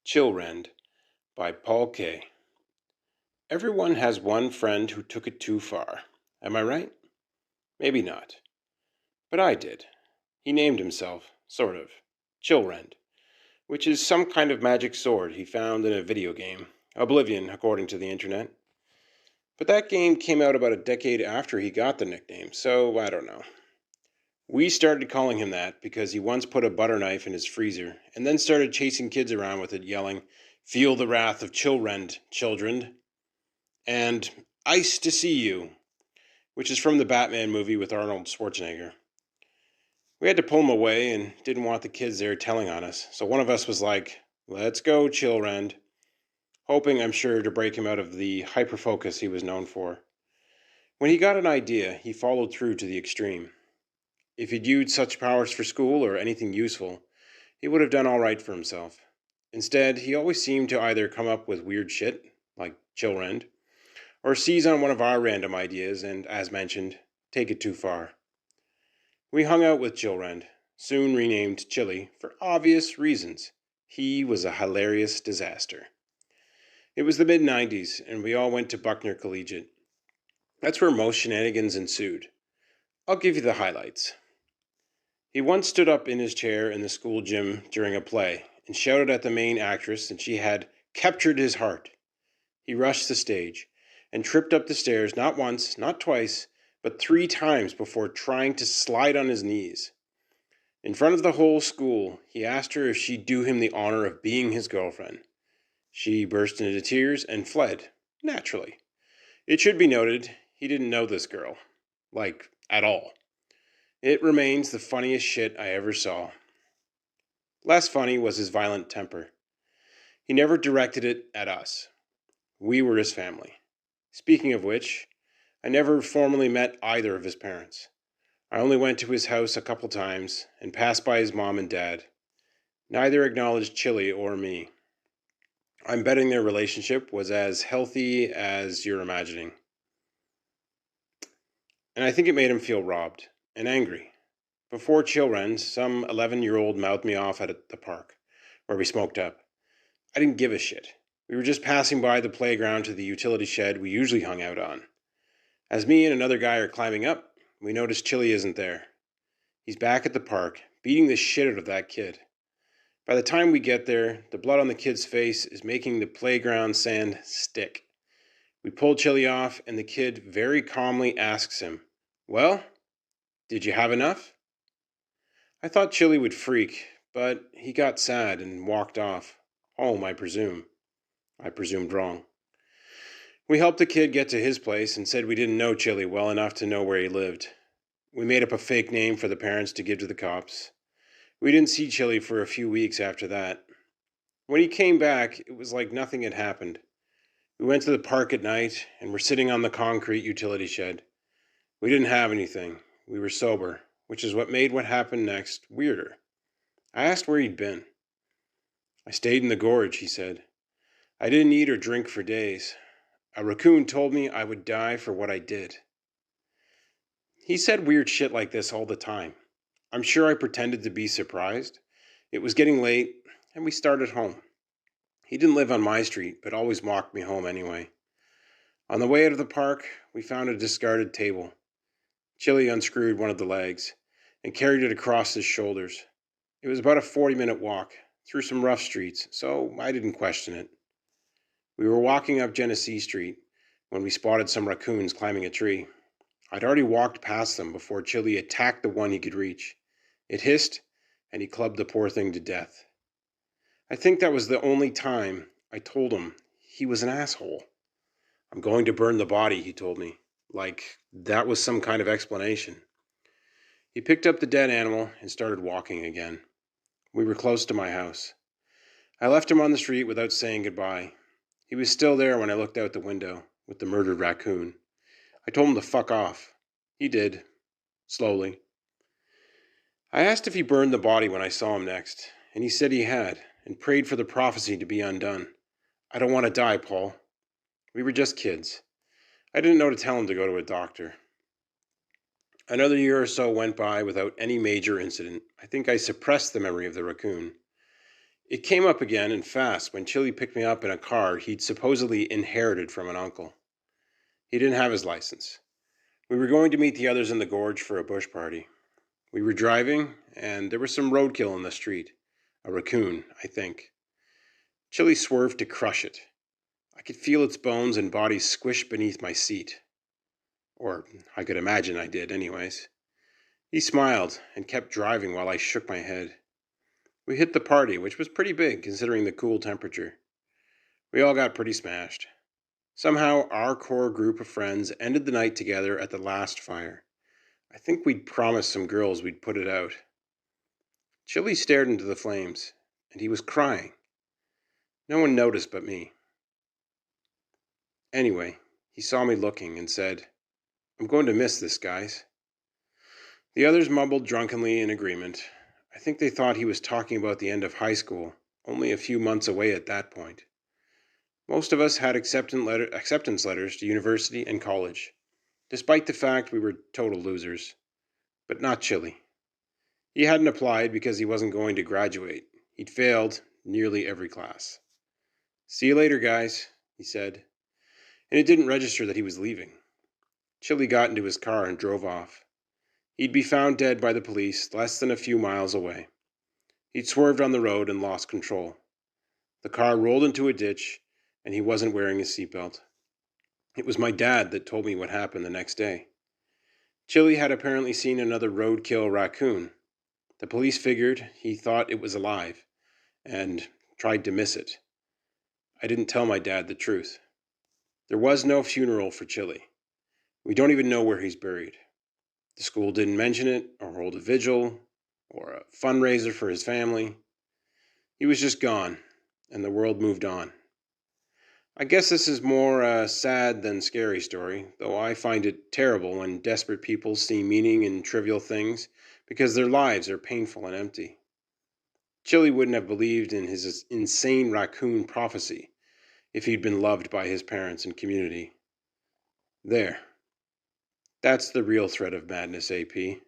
Chillrend by PaulK. Everyone has one friend who took it too far. Am I right? Maybe not. But I did. He named himself, sort of, Chillrend, which is some kind of magic sword he found in a video game, Oblivion, according to the internet. But that game came out about a decade after he got the nickname, so I don't know. We started calling him that because he once put a butter knife in his freezer and then started chasing kids around with it, yelling, "Feel the wrath of Chillrend, children," and "Ice to See You," which is from the Batman movie with Arnold Schwarzenegger. We had to pull him away and didn't want the kids there telling on us, so one of us was like, "Let's go, Chillrend," hoping, I'm sure, to break him out of the hyperfocus he was known for. When he got an idea, he followed through to the extreme. If he'd used such powers for school or anything useful, he would have done all right for himself. Instead, he always seemed to either come up with weird shit, like Chillrend, or seize on one of our random ideas and, as mentioned, take it too far. We hung out with Chillrend, soon renamed Chili, for obvious reasons. He was a hilarious disaster. It was the mid-90s, and we all went to Buckner Collegiate. That's where most shenanigans ensued. I'll give you the highlights. He once stood up in his chair in the school gym during a play and shouted at the main actress that she had captured his heart. He rushed the stage and tripped up the stairs not once, not twice, but 3 times before trying to slide on his knees. In front of the whole school, he asked her if she'd do him the honor of being his girlfriend. She burst into tears and fled, naturally. It should be noted, he didn't know this girl. Like, at all. It remains the funniest shit I ever saw. Less funny was his violent temper. He never directed it at us. We were his family. Speaking of which, I never formally met either of his parents. I only went to his house a couple times and passed by his mom and dad. Neither acknowledged Chili or me. I'm betting their relationship was as healthy as you're imagining. And I think it made him feel robbed and angry. Before Chillrend, some 11-year-old mouthed me off at the park, where we smoked up. I didn't give a shit. We were just passing by the playground to the utility shed we usually hung out on. As me and another guy are climbing up, we notice Chili isn't there. He's back at the park, beating the shit out of that kid. By the time we get there, the blood on the kid's face is making the playground sand stick. We pull Chili off, and the kid very calmly asks him, "Well, did you have enough?" I thought Chili would freak, but he got sad and walked off. Home, I presume. I presumed wrong. We helped the kid get to his place and said we didn't know Chili well enough to know where he lived. We made up a fake name for the parents to give to the cops. We didn't see Chili for a few weeks after that. When he came back, it was like nothing had happened. We went to the park at night and were sitting on the concrete utility shed. We didn't have anything. We were sober, which is what made what happened next weirder. I asked where he'd been. "I stayed in the gorge," he said. "I didn't eat or drink for days. A raccoon told me I would die for what I did." He said weird shit like this all the time. I'm sure I pretended to be surprised. It was getting late, and we started home. He didn't live on my street, but always walked me home anyway. On the way out of the park, we found a discarded table. Chili unscrewed one of the legs and carried it across his shoulders. It was about a 40-minute walk through some rough streets, so I didn't question it. We were walking up Genesee Street when we spotted some raccoons climbing a tree. I'd already walked past them before Chili attacked the one he could reach. It hissed, and he clubbed the poor thing to death. I think that was the only time I told him he was an asshole. "I'm going to burn the body," he told me. Like that was some kind of explanation. He picked up the dead animal and started walking again. We were close to my house. I left him on the street without saying goodbye. He was still there when I looked out the window with the murdered raccoon. I told him to fuck off. He did. Slowly. I asked if he burned the body when I saw him next, and he said he had, and prayed for the prophecy to be undone. I don't want to die, Paul. We were just kids. I didn't know to tell him to go to a doctor. Another year or so went by without any major incident. I think I suppressed the memory of the raccoon. It came up again and fast when Chili picked me up in a car he'd supposedly inherited from an uncle. He didn't have his license. We were going to meet the others in the gorge for a bush party. We were driving, and there was some roadkill in the street. A raccoon, I think. Chili swerved to crush it. I could feel its bones and body squish beneath my seat. Or I could imagine I did, anyways. He smiled and kept driving while I shook my head. We hit the party, which was pretty big considering the cool temperature. We all got pretty smashed. Somehow, our core group of friends ended the night together at the last fire. I think we'd promised some girls we'd put it out. Chili stared into the flames, and he was crying. No one noticed but me. Anyway, he saw me looking and said, "I'm going to miss this, guys." The others mumbled drunkenly in agreement. I think they thought he was talking about the end of high school, only a few months away at that point. Most of us had acceptance letters to university and college, despite the fact we were total losers. But not Chili. He hadn't applied because he wasn't going to graduate. He'd failed nearly every class. "See you later, guys," he said. And it didn't register that he was leaving. Chili got into his car and drove off. He'd be found dead by the police less than a few miles away. He'd swerved on the road and lost control. The car rolled into a ditch, and he wasn't wearing his seatbelt. It was my dad that told me what happened the next day. Chili had apparently seen another roadkill raccoon. The police figured he thought it was alive, and tried to miss it. I didn't tell my dad the truth. There was no funeral for Chili. We don't even know where he's buried. The school didn't mention it, or hold a vigil, or a fundraiser for his family. He was just gone, and the world moved on. I guess this is more a sad than scary story, though I find it terrible when desperate people see meaning in trivial things because their lives are painful and empty. Chili wouldn't have believed in his insane raccoon prophecy if he'd been loved by his parents and community. There. That's the real threat of madness, AP.